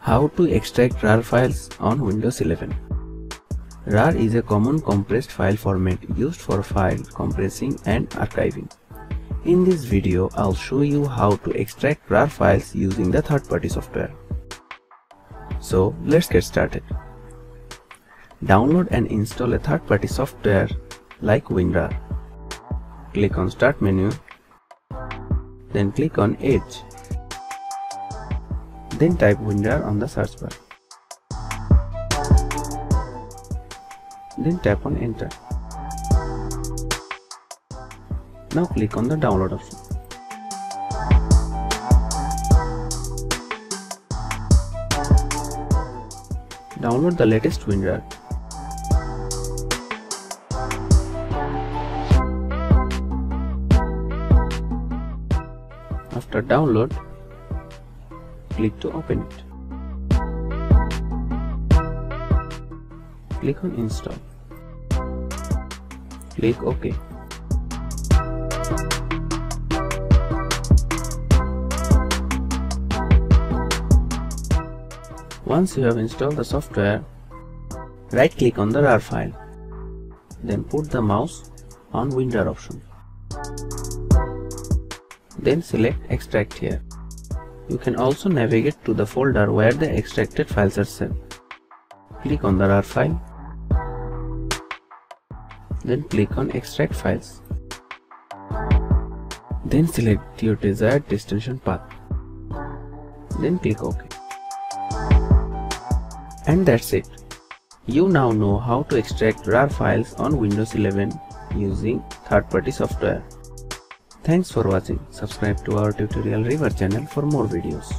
How to extract RAR files on Windows 11. RAR is a common compressed file format used for file compressing and archiving. In this video, I'll show you how to extract RAR files using the third-party software. So let's get started. Download and install a third-party software like WinRAR. Click on Start menu, then click on Edge. Then type WinRAR on the search bar. Then tap on Enter. Now click on the download option. Download the latest WinRAR. After download, click to open it. Click on Install. Click OK. Once you have installed the software, right-click on the RAR file. Then put the mouse on WinRAR option. Then select Extract here. You can also navigate to the folder where the extracted files are saved. Click on the RAR file. Then click on Extract Files. Then select your desired destination path. Then click OK. And that's it. You now know how to extract RAR files on Windows 11 using third-party software. Thanks for watching. Subscribe to our tutorial River channel for more videos.